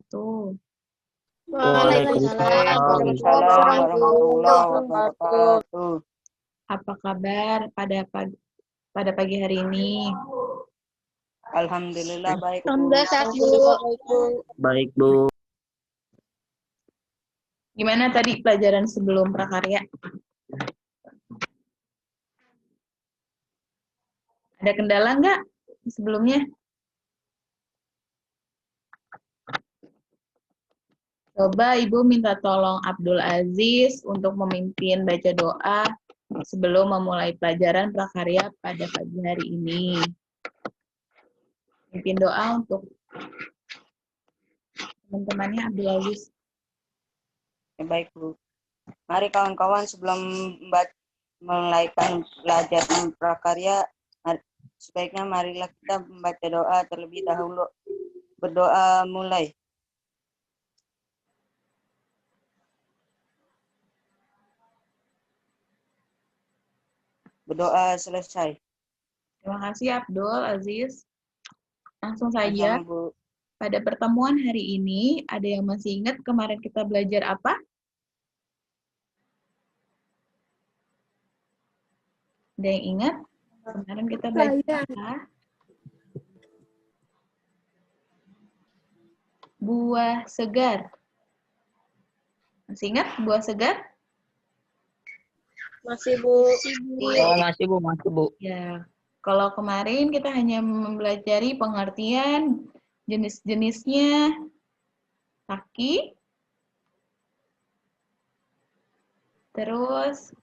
wabarakatuh. Waalaikumsalam Waalaikumsalam warahmatullahi wabarakatuh. Apa kabar pada pagi hari ini? Alhamdulillah baik, Bu. Alhamdulillah sehat, Bu. Baik, Bu. Gimana tadi pelajaran sebelum prakarya? Ada kendala nggak sebelumnya? Coba Ibu minta tolong Abdul Aziz untuk memimpin baca doa sebelum memulai pelajaran prakarya pada pagi hari ini. Mimpin doa untuk teman-temannya Abdul Aziz. Baik, Bu. Mari kawan-kawan sebelum mulai pelajaran prakarya, sebaiknya marilah kita membaca doa terlebih dahulu. Berdoa mulai. Berdoa selesai. Terima kasih Abdul Aziz. Langsung saja. Sama, Bu. Pada pertemuan hari ini, ada yang masih ingat kemarin kita belajar apa? Ada yang ingat? Kemarin kita belajar apa? Buah segar. Masih ingat buah segar? Masih, Bu. Masih, Bu. Ya. Kalau kemarin kita hanya mempelajari pengertian jenis-jenisnya, kaki, terus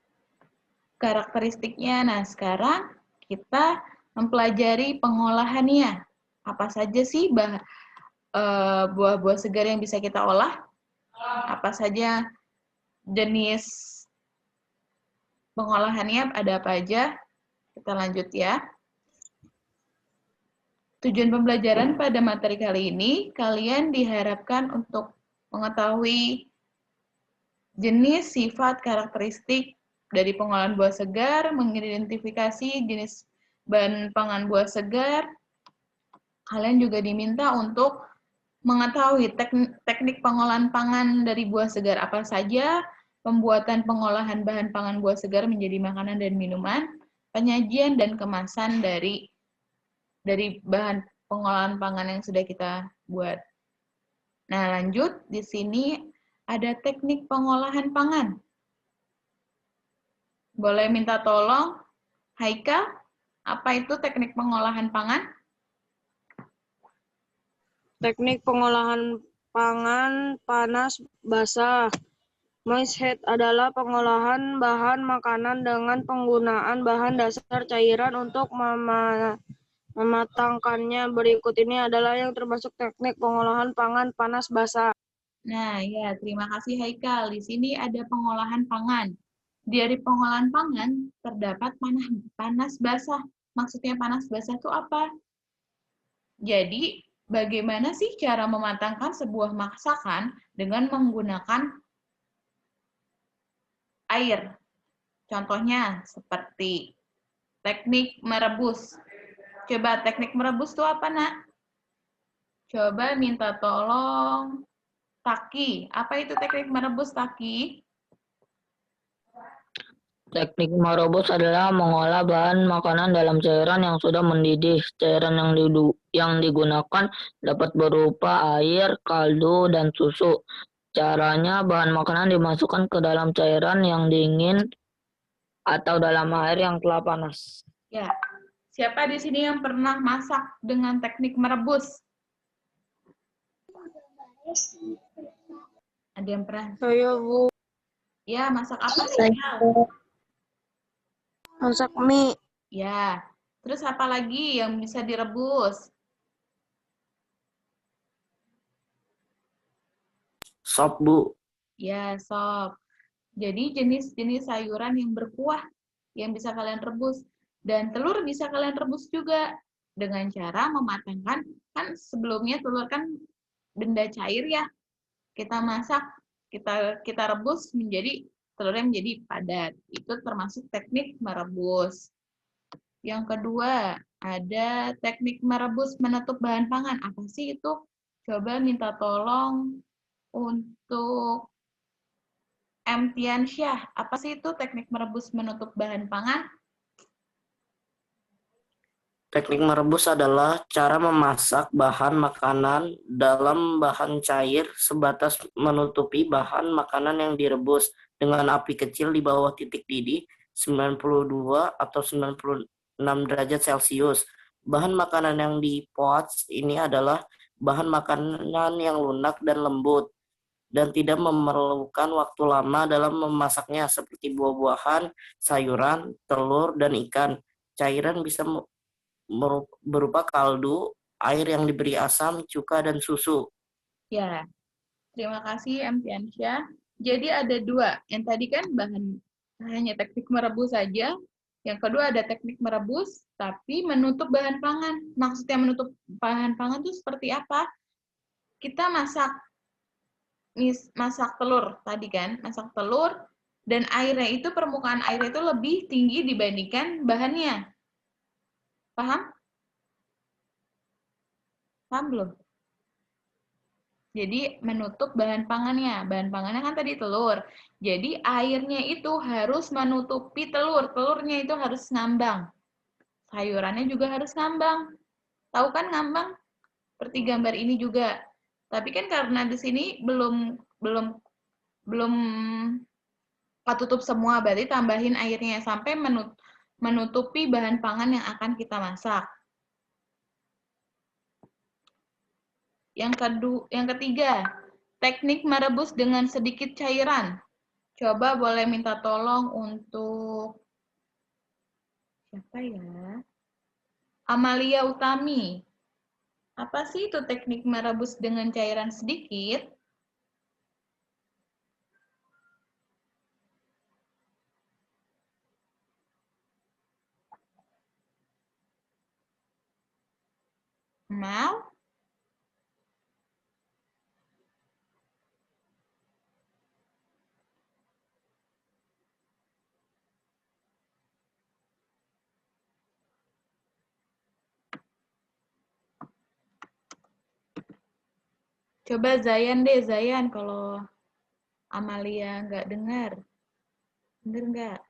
karakteristiknya. Nah, sekarang kita mempelajari pengolahannya. Apa saja sih buah-buah segar yang bisa kita olah? Apa saja jenis pengolahannya, ada apa aja? Kita lanjut ya. Tujuan pembelajaran pada materi kali ini, kalian diharapkan untuk mengetahui jenis, sifat, karakteristik dari pengolahan buah segar, mengidentifikasi jenis bahan pangan buah segar. Kalian juga diminta untuk mengetahui teknik pengolahan pangan dari buah segar apa saja, pembuatan pengolahan bahan pangan buah segar menjadi makanan dan minuman, penyajian dan kemasan dari bahan pengolahan pangan yang sudah kita buat. Nah, lanjut di sini ada teknik pengolahan pangan. Boleh minta tolong, Haikal, apa itu teknik pengolahan pangan? Teknik pengolahan pangan panas basah. Moist heat adalah pengolahan bahan makanan dengan penggunaan bahan dasar cairan untuk mematangkannya. Berikut ini adalah yang termasuk teknik pengolahan pangan panas basah. Nah, ya, terima kasih Haikal. Di sini ada pengolahan pangan. Dari pengolahan pangan terdapat panas basah. Maksudnya panas basah itu apa? Jadi, bagaimana sih cara mematangkan sebuah masakan dengan menggunakan air? Contohnya seperti teknik merebus. Coba teknik merebus itu apa, Nak? Coba minta tolong Taki. Apa itu teknik merebus, Taki? Teknik merebus adalah mengolah bahan makanan dalam cairan yang sudah mendidih. Cairan yang digunakan dapat berupa air, kaldu, dan susu. Caranya, bahan makanan dimasukkan ke dalam cairan yang dingin atau dalam air yang telah panas. Ya. Siapa di sini yang pernah masak dengan teknik merebus? Ada yang pernah? Saya, Bu. Ya, masak apa? Masak mie. Ya. Terus apa lagi yang bisa direbus? Sop, Bu. Ya, sop. Jadi jenis-jenis sayuran yang berkuah yang bisa kalian rebus. Dan telur bisa kalian rebus juga dengan cara mematangkan. Kan sebelumnya telur kan benda cair ya. Kita masak, kita rebus menjadi telurnya menjadi padat. Itu termasuk teknik merebus. Yang kedua, ada teknik merebus menutup bahan pangan. Apa sih itu? Coba minta tolong untuk M. Tiansyah. Apa sih itu teknik merebus menutup bahan pangan? Teknik merebus adalah cara memasak bahan makanan dalam bahan cair sebatas menutupi bahan makanan yang direbus dengan api kecil di bawah titik didih 92 atau 96 derajat Celcius. Bahan makanan yang di pots ini adalah bahan makanan yang lunak dan lembut dan tidak memerlukan waktu lama dalam memasaknya seperti buah-buahan, sayuran, telur, dan ikan. Cairan bisa berupa kaldu, air yang diberi asam, cuka, dan susu. Ya, terima kasih M. Tiansyah. Jadi ada dua. Yang tadi kan bahan hanya teknik merebus saja. Yang kedua ada teknik merebus, tapi menutup bahan pangan. Maksudnya menutup bahan pangan itu seperti apa? Kita masak telur tadi kan, masak telur, dan airnya itu, permukaan airnya itu lebih tinggi dibandingkan bahannya. Paham? Paham belum? Jadi menutup bahan pangannya. Bahan pangannya kan tadi telur. Jadi airnya itu harus menutupi telur. Telurnya itu harus ngambang. Sayurannya juga harus ngambang. Tahu kan ngambang? Seperti gambar ini juga. Tapi kan karena di sini belum ketutup semua, berarti tambahin airnya sampai menutupi bahan pangan yang akan kita masak. Yang ketiga, teknik merebus dengan sedikit cairan. Coba boleh minta tolong untuk siapa ya? Amalia Utami. Apa sih itu teknik merebus dengan cairan sedikit? Mal? Coba Zayan deh, Zayan, kalau Amalia nggak dengar. Dengar nggak?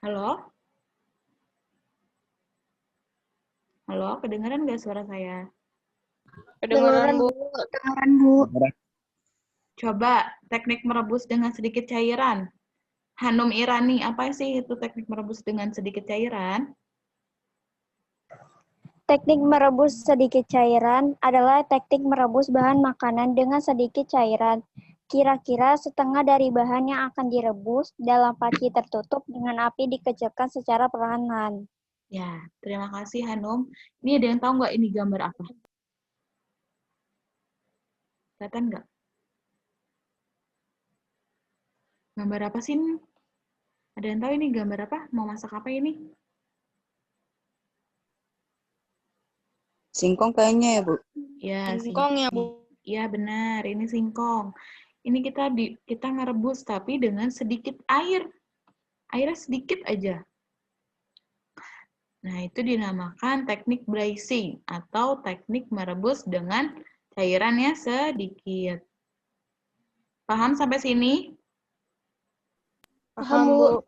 Halo? Halo, kedengaran nggak suara saya? Kedengaran, Bu. Kedengaran, Bu. Coba teknik merebus dengan sedikit cairan. Hanum Irani, apa sih itu teknik merebus dengan sedikit cairan? Teknik merebus sedikit cairan adalah teknik merebus bahan makanan dengan sedikit cairan. Kira-kira setengah dari bahan yang akan direbus dalam panci tertutup dengan api dikecilkan secara perlahan. Ya, terima kasih Hanum. Ini ada yang tahu nggak ini gambar apa? Kelihatan nggak? Gambar apa sih ini? Ada yang tahu ini gambar apa? Mau masak apa ini? Singkong kayaknya ya, Bu. Ya, Singkong ya, Bu. Iya benar, ini singkong. Ini kita ngerebus tapi dengan sedikit air. Airnya sedikit aja. Nah, itu dinamakan teknik braising atau teknik merebus dengan cairannya sedikit. Paham sampai sini? Paham, Bu.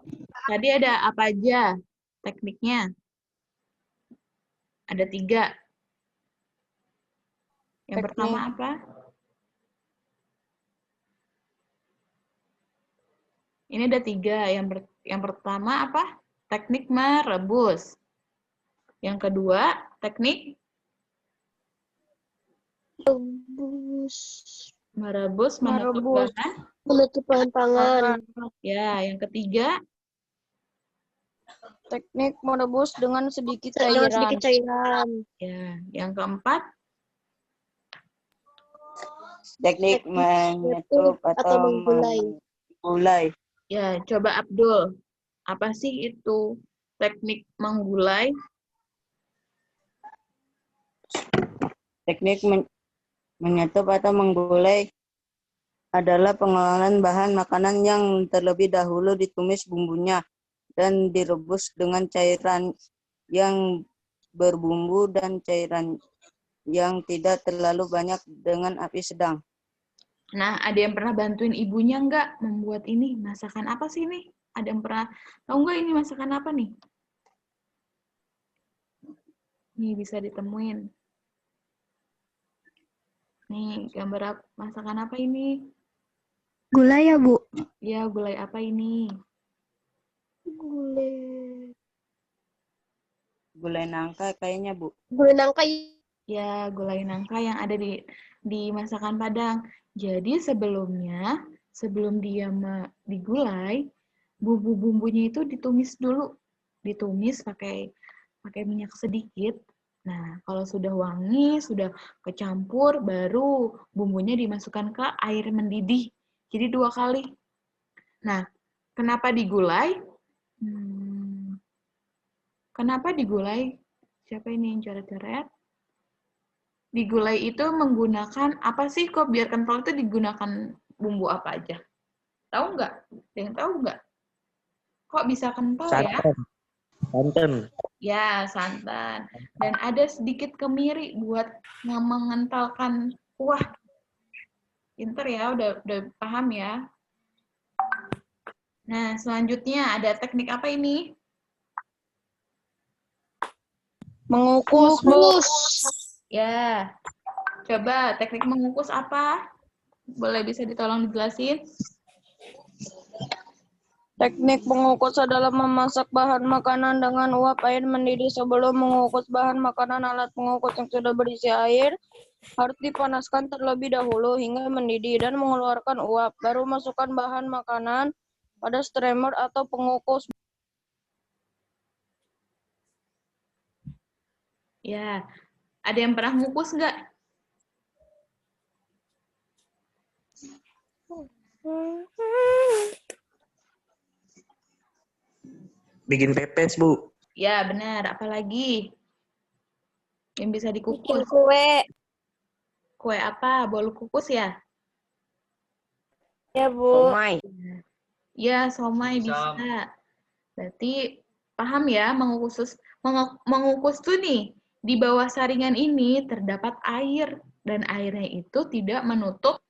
Tadi ada apa aja tekniknya? Ada 3. Yang pertama apa? Ini ada 3. Yang pertama apa? Teknik merebus. Yang kedua, teknik merebus menutup bahan pangan. Ya, yang ketiga, Teknik merebus dengan sedikit cairan. ya, yang keempat, Teknik menutup atau menggulai. Ya, coba Abdul. Apa sih itu teknik menggulai? Teknik menyatup atau menggulai adalah pengolahan bahan makanan yang terlebih dahulu ditumis bumbunya dan direbus dengan cairan yang berbumbu dan cairan yang tidak terlalu banyak dengan api sedang. Nah, ada yang pernah bantuin ibunya nggak membuat ini? Masakan apa sih ini? Ada yang pernah tahu nggak ini masakan apa nih? Nih, bisa ditemuin. Nih, gambar masakan apa ini? Gulai ya, Bu? Ya, gulai apa ini? Gulai nangka kayaknya, Bu. Gulai nangka. Ya, gulai nangka yang ada di masakan Padang. Jadi sebelumnya, sebelum dia digulai, bumbu-bumbunya itu ditumis dulu. Ditumis pakai minyak sedikit. Nah, kalau sudah wangi, sudah kecampur, baru bumbunya dimasukkan ke air mendidih. Jadi 2 kali. Nah, kenapa digulai? Kenapa digulai? Siapa ini yang coret-coret? Digulai itu menggunakan, apa sih kok biar kental itu digunakan bumbu apa aja? Tahu nggak? Ada yang tahu nggak? Kok bisa kental ya? Santan. Ya, santan. Dan ada sedikit kemiri buat mengentalkan kuah. Pinter ya, udah paham ya. Nah, selanjutnya ada teknik apa ini? Mengukus, Bu. Ya, coba teknik mengukus apa? Boleh bisa ditolong dijelasin? Teknik mengukus adalah memasak bahan makanan dengan uap air mendidih. Sebelum mengukus bahan makanan, alat pengukus yang sudah berisi air harus dipanaskan terlebih dahulu hingga mendidih dan mengeluarkan uap. Baru masukkan bahan makanan pada streamer atau pengukus. Ya, ada yang pernah ngukus nggak? Bikin pepes, Bu. Ya, benar. Apalagi yang bisa dikukus? Kue. Kue apa? Bolu kukus ya? Ya, Bu. Ya, somai bisa. Berarti paham ya, mengukus tuh nih, di bawah saringan ini terdapat air, dan airnya itu tidak menutup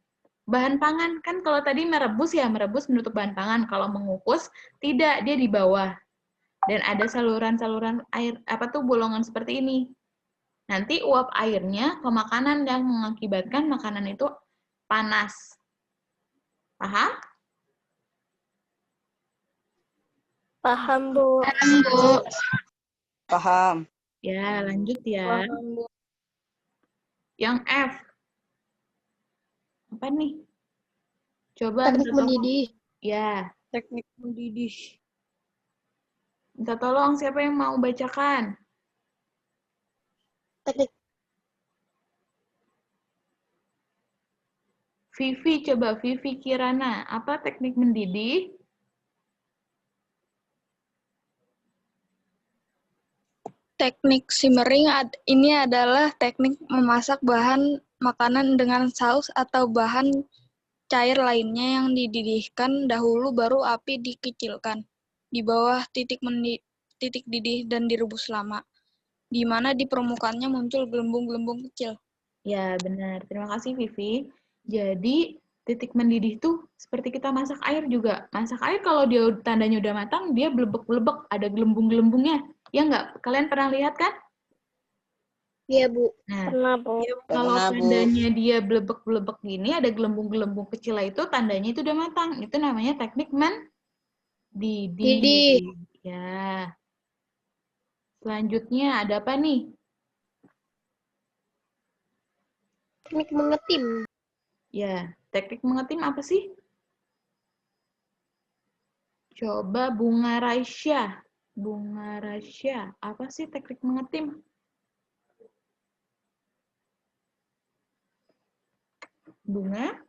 bahan pangan. Kan kalau tadi merebus ya, merebus menutup bahan pangan. Kalau mengukus, tidak, dia di bawah. Dan ada saluran-saluran air, apa tuh, bolongan seperti ini. Nanti uap airnya ke makanan yang mengakibatkan makanan itu panas. Paham? Paham, Bu. Paham. Ya, lanjut ya. Paham, Bu. Yang F. Apa nih? Coba Teknik minta tolong. mendidih. Ya, Teknik mendidih. minta tolong siapa yang mau bacakan? Teknik Vivi, coba Vivi Kirana. Apa teknik mendidih? Teknik simmering ini adalah teknik memasak bahan makanan dengan saus atau bahan cair lainnya yang dididihkan dahulu baru api dikecilkan di bawah titik didih dan direbus lama, di mana di permukaannya muncul gelembung-gelembung kecil. Ya, benar. Terima kasih Vivi. Jadi, titik mendidih tuh seperti kita masak air juga. Masak air kalau dia tandanya udah matang, dia blebek-blebek, ada gelembung-gelembungnya. Ya nggak? Kalian pernah lihat kan? Iya, Bu. Nah, Pernah, Bu. kalau Pernah, Bu. tandanya dia blebek-blebek gini, ada gelembung-gelembung kecil itu, tandanya itu udah matang. Itu namanya teknik mendidih. Ya. Selanjutnya ada apa nih? Teknik mengetim. Ya, teknik mengetim apa sih? Coba Bunga Raisya. Bunga Raisya, apa sih teknik mengetim? Bunga?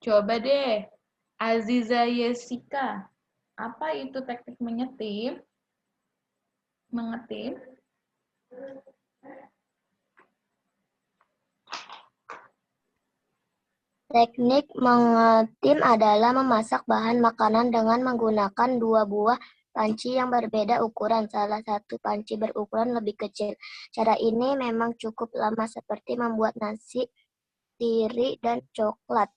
Coba deh, Aziza Yesika, apa itu teknik mengetim? Mengetim? Teknik mengetim adalah memasak bahan makanan dengan menggunakan 2 buah panci yang berbeda ukuran. Salah satu panci berukuran lebih kecil. Cara ini memang cukup lama seperti membuat nasi, tiri, dan coklat.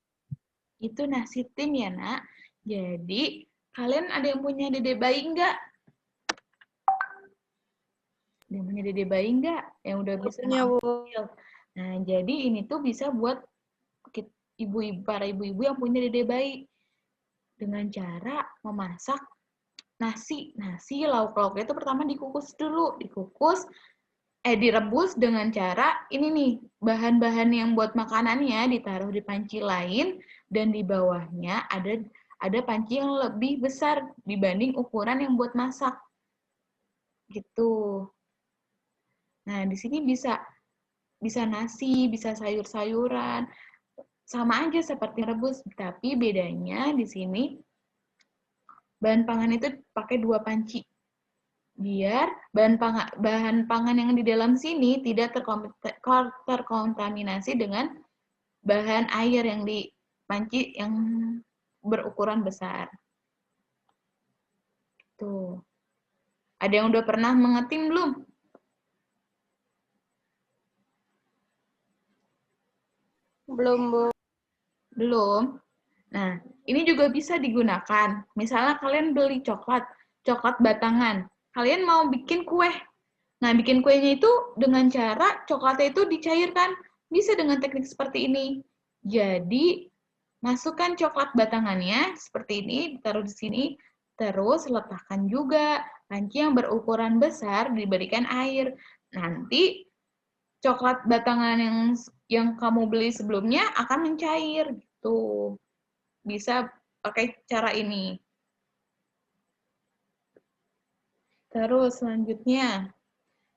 Itu nasi tim ya, Nak. Jadi, kalian ada yang punya dede bayi enggak? Ada yang punya dede bayi enggak? Yang udah bisa Punya, Bu. ngambil. Nah, jadi ini tuh bisa buat para ibu-ibu yang punya dede bayi. Dengan cara memasak nasi. Nasi, lauk-lauknya itu pertama dikukus dulu. Direbus dengan cara, ini nih, bahan-bahan yang buat makanannya ditaruh di panci lain, dan di bawahnya ada panci yang lebih besar dibanding ukuran yang buat masak. Gitu. Nah, di sini bisa nasi, bisa sayur-sayuran, sama aja seperti rebus, tapi bedanya di sini bahan pangan itu pakai 2 panci. Biar bahan pangan yang di dalam sini tidak terkontaminasi dengan bahan air yang di panci yang berukuran besar. Tuh. Ada yang udah pernah mengetim belum? Belum, Bu. Belum. Nah, ini juga bisa digunakan. Misalnya kalian beli coklat batangan. Kalian mau bikin kue. Nah, bikin kuenya itu dengan cara coklatnya itu dicairkan. Bisa dengan teknik seperti ini. Jadi, masukkan coklat batangannya seperti ini, ditaruh di sini. Terus letakkan juga panci yang berukuran besar, diberikan air. Nanti coklat batangan yang kamu beli sebelumnya akan mencair gitu. Bisa pakai cara ini. Terus selanjutnya,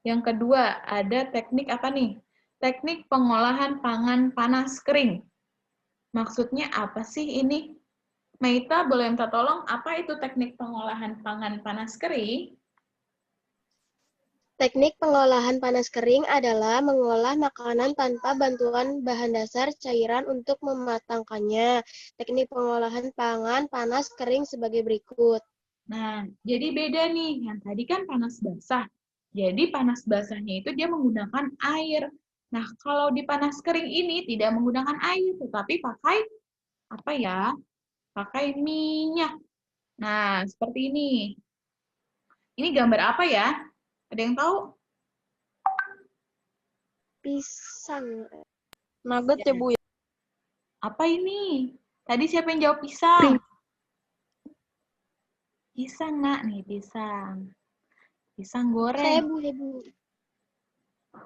yang kedua ada teknik apa nih? Teknik pengolahan pangan panas kering. Maksudnya apa sih ini? Maita, boleh minta tolong, apa itu teknik pengolahan pangan panas kering? Teknik pengolahan panas kering adalah mengolah makanan tanpa bantuan bahan dasar cairan untuk mematangkannya. Teknik pengolahan pangan panas kering sebagai berikut. Nah, jadi beda nih. Yang tadi kan panas basah. Jadi panas basahnya itu dia menggunakan air. Nah, kalau di panas kering ini tidak menggunakan air, tetapi pakai apa ya? Pakai minyak. Nah, seperti ini. Ini gambar apa ya? Ada yang tahu? Pisang. Nugget ya, Bu. Apa ini? Tadi siapa yang jawab pisang? Pisang, Nak. Nih, pisang. Pisang goreng. Saya, Bu.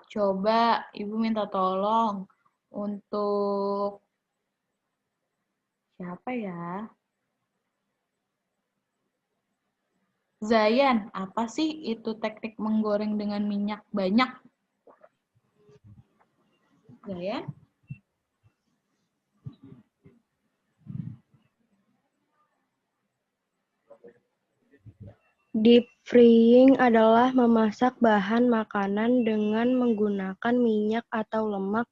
Coba Ibu minta tolong untuk siapa ya? Zayan, apa sih itu teknik menggoreng dengan minyak banyak? Zayan? Deep frying adalah memasak bahan makanan dengan menggunakan minyak atau lemak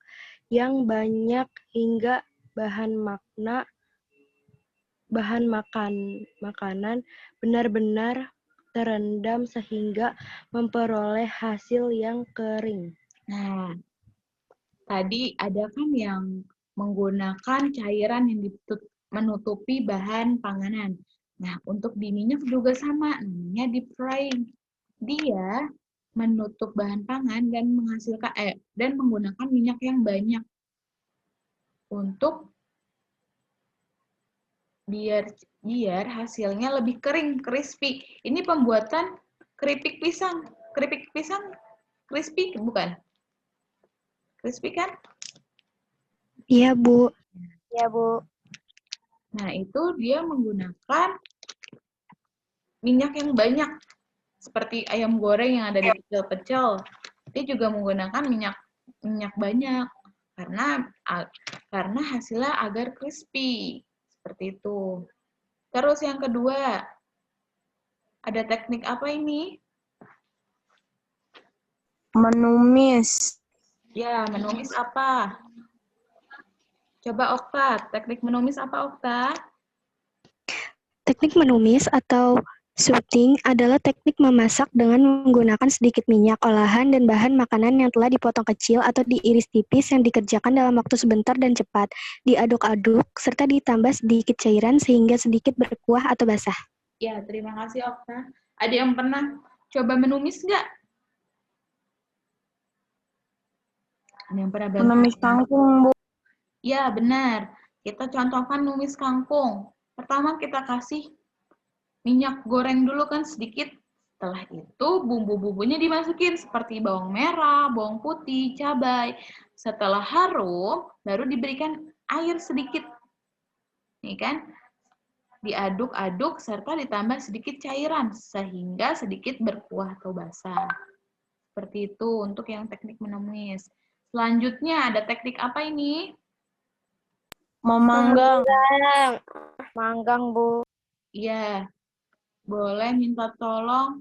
yang banyak hingga bahan makanan benar-benar terendam sehingga memperoleh hasil yang kering. Nah, tadi ada kan yang menggunakan cairan yang menutupi bahan panganan. Nah, untuk di minyak juga sama, namanya deep frying. Dia menutup bahan pangan dan menggunakan minyak yang banyak untuk biar hasilnya lebih kering, crispy. Ini pembuatan keripik pisang. Keripik pisang crispy bukan? Crispy kan? Iya, Bu. Ya, Bu. Nah, itu dia menggunakan minyak yang banyak. Seperti ayam goreng yang ada di pecel-pecel. Dia juga menggunakan minyak banyak karena hasilnya agar crispy. Seperti itu. Terus yang kedua, ada teknik apa ini? Menumis. Ya, menumis apa? Coba Okta, teknik menumis apa Okta? Teknik menumis atau sorting adalah teknik memasak dengan menggunakan sedikit minyak, olahan, dan bahan makanan yang telah dipotong kecil atau diiris tipis yang dikerjakan dalam waktu sebentar dan cepat. Diaduk-aduk, serta ditambah sedikit cairan sehingga sedikit berkuah atau basah. Ya, terima kasih Okta. Ada yang pernah coba menumis nggak? Ada yang pernah bantu? Menumis kangkung, Bu. Ya, benar. Kita contohkan numis kangkung. Pertama kita kasih minyak goreng dulu kan sedikit. Setelah itu bumbu-bumbunya dimasukin seperti bawang merah, bawang putih, cabai. Setelah harum, baru diberikan air sedikit. Nih kan? Diaduk-aduk serta ditambah sedikit cairan sehingga sedikit berkuah atau basah. Seperti itu untuk yang teknik menumis. Selanjutnya ada teknik apa ini? Memanggang. Manggang, Bu. Iya. Boleh minta tolong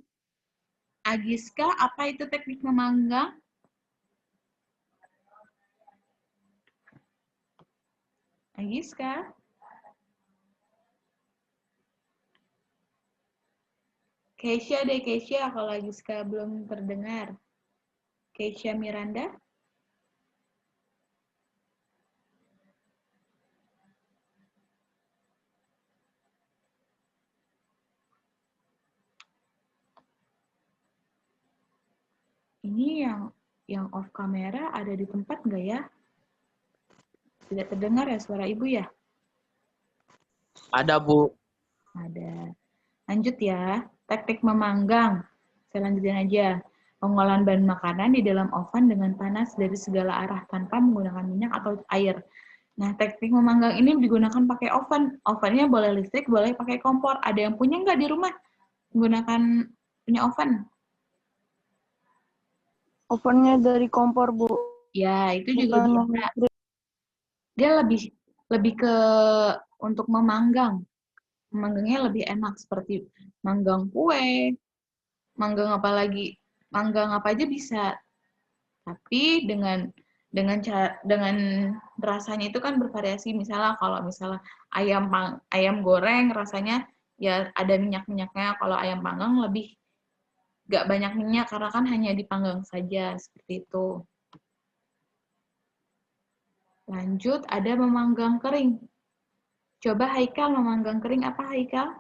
Agiska, apa itu teknik memanggang? Agiska? Keisha deh, Keisha, kalau Agiska belum terdengar. Keisha Miranda? Ini yang off kamera ada di tempat nggak ya? Tidak terdengar ya suara ibu ya? Ada, Bu. Ada. Lanjut ya, teknik memanggang. Saya lanjutin aja. Pengolahan bahan makanan di dalam oven dengan panas dari segala arah tanpa menggunakan minyak atau air. Nah, teknik memanggang ini digunakan pakai oven. Ovennya boleh listrik, boleh pakai kompor. Ada yang punya nggak di rumah? Menggunakan punya oven? Ovennya dari kompor, Bu. Ya, itu juga bisa. Dia lebih ke untuk memanggang. Memanggangnya lebih enak seperti manggang kue, manggang apa aja bisa. Tapi dengan rasanya itu kan bervariasi. Misalnya kalau ayam goreng rasanya ya ada minyak-minyaknya. Kalau ayam panggang lebih nggak banyak minyak karena kan hanya dipanggang saja seperti itu. Lanjut ada memanggang kering. Coba Haikal memanggang kering apa Haikal?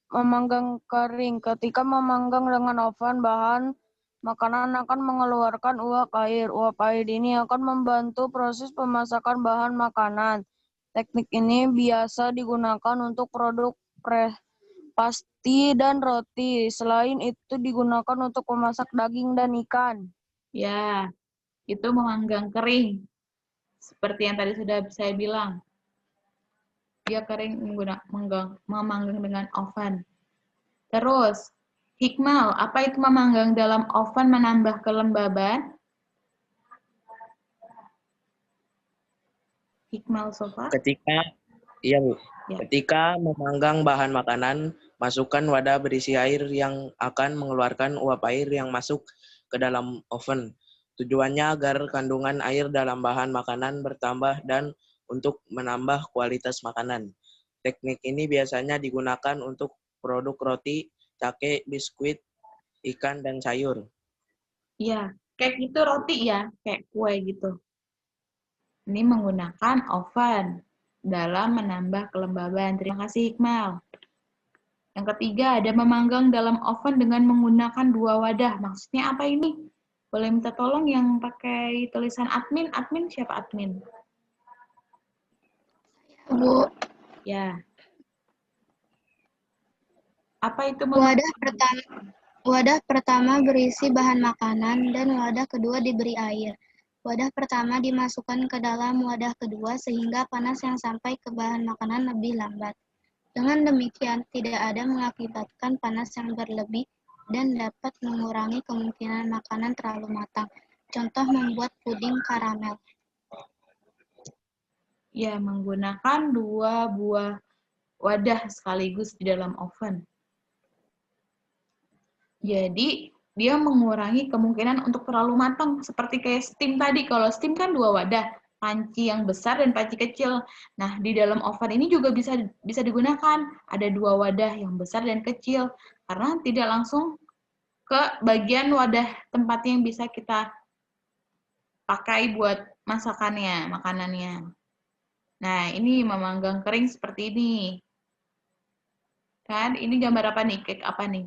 Memanggang kering. Ketika memanggang dengan oven, bahan makanan akan mengeluarkan uap air. Uap air ini akan membantu proses pemasakan bahan makanan. Teknik ini biasa digunakan untuk produk pasti dan roti. Selain itu digunakan untuk memasak daging dan ikan. Ya, itu memanggang kering. Seperti yang tadi sudah saya bilang. Dia kering memanggang dengan oven. Terus, Hikmal, apa itu memanggang dalam oven menambah kelembaban? Hikmal Sofa? Iya, Bu. Ya. Ketika memanggang bahan makanan, masukkan wadah berisi air yang akan mengeluarkan uap air yang masuk ke dalam oven. Tujuannya agar kandungan air dalam bahan makanan bertambah dan untuk menambah kualitas makanan. Teknik ini biasanya digunakan untuk produk roti, cake, biskuit, ikan, dan sayur. Iya, kayak gitu roti ya, kayak kue gitu. Ini menggunakan oven dalam menambah kelembaban. Terima kasih Hikmal. Yang ketiga, ada memanggang dalam oven dengan menggunakan 2 wadah. Maksudnya apa ini? Boleh minta tolong yang pakai tulisan admin. Admin siapa admin? Bu, Ya. Apa itu wadah pertama berisi bahan makanan dan wadah kedua diberi air. Wadah pertama dimasukkan ke dalam wadah kedua sehingga panas yang sampai ke bahan makanan lebih lambat. Dengan demikian, tidak ada mengakibatkan panas yang berlebih dan dapat mengurangi kemungkinan makanan terlalu matang. Contoh membuat puding karamel. Ya, menggunakan 2 buah wadah sekaligus di dalam oven. Jadi, dia mengurangi kemungkinan untuk terlalu matang, seperti kayak steam tadi. Kalau steam kan 2 wadah, panci yang besar dan panci kecil. Nah, di dalam oven ini juga bisa digunakan. Ada 2 wadah yang besar dan kecil, karena tidak langsung ke bagian wadah tempat yang bisa kita pakai buat masakannya, makanannya. Nah, ini memanggang kering seperti ini. Kan, ini gambar apa nih? Cake apa nih?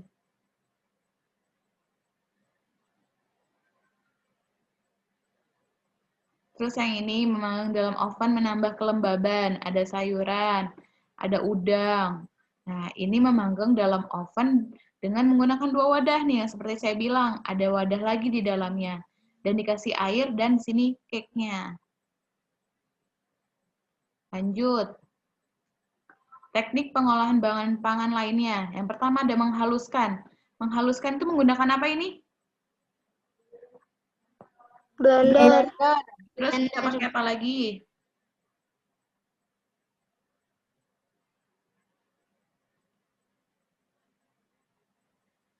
Terus yang ini memanggang dalam oven menambah kelembaban, ada sayuran, ada udang. Nah, ini memanggang dalam oven dengan menggunakan 2 wadah nih, yang seperti saya bilang, ada wadah lagi di dalamnya. Dan dikasih air dan di sini cake-nya. Lanjut. Teknik pengolahan bahan pangan lainnya. Yang pertama ada menghaluskan. Menghaluskan itu menggunakan apa ini? Blender. Terus kita pakai apa lagi?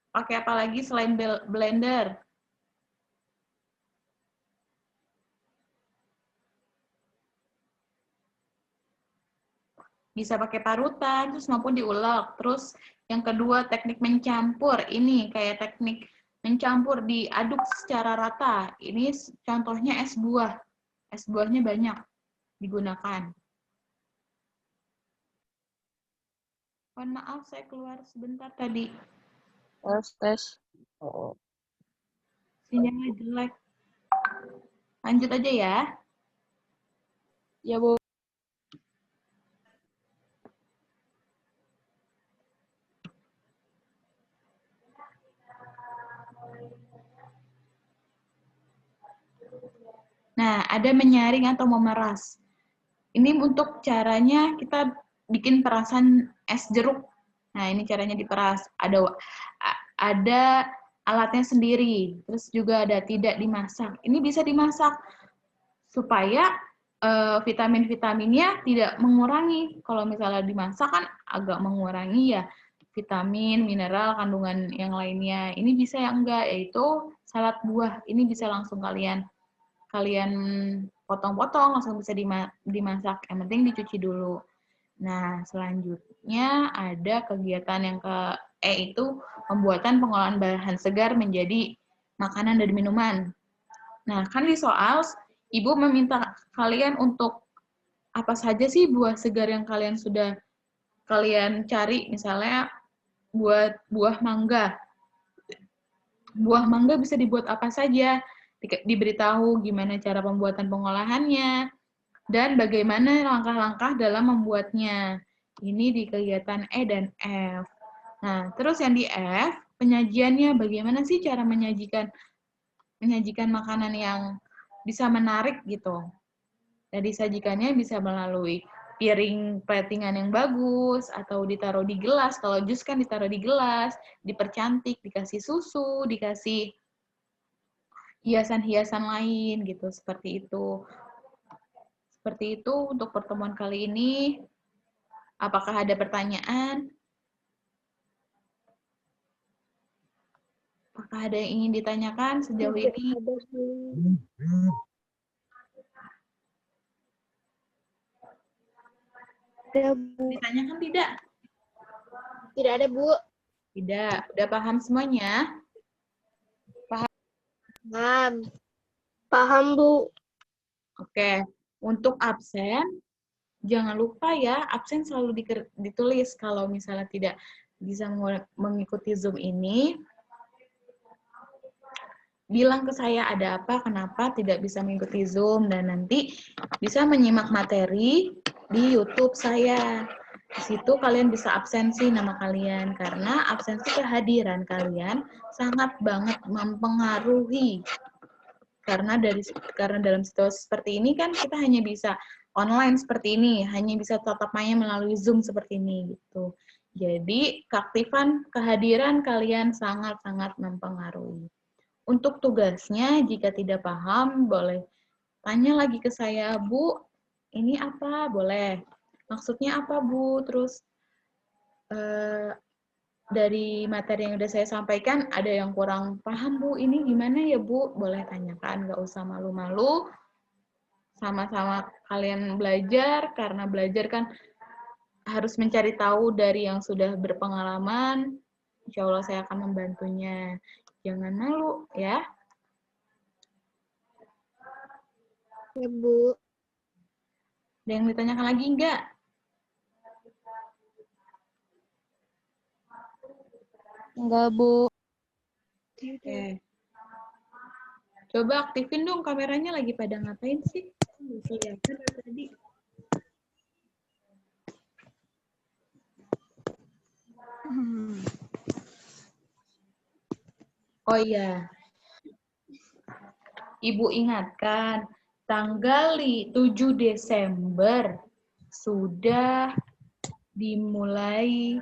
Pakai apa lagi selain blender? Bisa pakai parutan, terus maupun diulek. Terus yang kedua teknik mencampur. Ini kayak teknik mencampur, diaduk secara rata. Ini contohnya es buah. Es buahnya banyak digunakan. Mohon maaf, saya keluar sebentar tadi. Tes. Sinyalnya jelek. Lanjut aja ya. Ya, Bu. Nah, ada menyaring atau memeras. Ini untuk caranya kita bikin perasan es jeruk. Nah, ini caranya diperas. Ada alatnya sendiri. Terus juga ada tidak dimasak. Ini bisa dimasak supaya vitamin-vitaminnya tidak mengurangi. Kalau misalnya dimasak kan agak mengurangi ya vitamin, mineral, kandungan yang lainnya. Ini bisa yang enggak, yaitu salad buah. Ini bisa langsung kalian potong-potong, langsung bisa dimasak. Yang penting dicuci dulu. Nah, selanjutnya ada kegiatan yang itu pembuatan pengolahan bahan segar menjadi makanan dan minuman. Nah, kan di soal, Ibu meminta kalian untuk apa saja sih buah segar yang sudah kalian cari, misalnya buat buah mangga. Buah mangga bisa dibuat apa saja, diberitahu gimana cara pembuatan pengolahannya, dan bagaimana langkah-langkah dalam membuatnya. Ini di kegiatan E dan F. Nah, terus yang di F, penyajiannya bagaimana sih cara menyajikan makanan yang bisa menarik gitu. Dan disajikannya bisa melalui piring platingan yang bagus, atau ditaruh di gelas. Kalau jus kan ditaruh di gelas, dipercantik, dikasih susu, dikasih hiasan-hiasan lain gitu, seperti itu. Seperti itu untuk pertemuan kali ini. Apakah ada pertanyaan? Apakah ada yang ingin ditanyakan sejauh ini? Ditanyakan tidak? Tidak ada, Bu. Tidak. Udah paham semuanya? Paham. Paham, Bu. Oke. Untuk absen, jangan lupa ya, absen selalu ditulis. Kalau misalnya tidak bisa mengikuti Zoom ini, bilang ke saya ada apa, kenapa tidak bisa mengikuti Zoom, dan nanti bisa menyimak materi di YouTube saya. Di situ kalian bisa absensi nama kalian, karena absensi kehadiran kalian sangat banget mempengaruhi. Karena dalam situasi seperti ini kan kita hanya bisa online seperti ini, hanya bisa tatap maya melalui Zoom seperti ini gitu. Jadi keaktifan kehadiran kalian sangat-sangat mempengaruhi. Untuk tugasnya, jika tidak paham, boleh tanya lagi ke saya, Bu. ini apa? Boleh. Maksudnya apa, Bu? Terus dari materi yang udah saya sampaikan, ada yang kurang paham, Bu. Ini gimana ya, Bu? Boleh tanyakan, nggak usah malu-malu. Sama-sama kalian belajar, karena belajar kan harus mencari tahu dari yang sudah berpengalaman. Insya Allah saya akan membantunya. Jangan malu, ya. Ya, Bu. Ada yang ditanyakan lagi enggak? Enggak, Bu. Oke. Coba aktifin dong kameranya, lagi pada ngapain sih? Bisa kelihatan dari tadi. Oh iya. Ibu ingatkan, tanggal 7 Desember sudah dimulai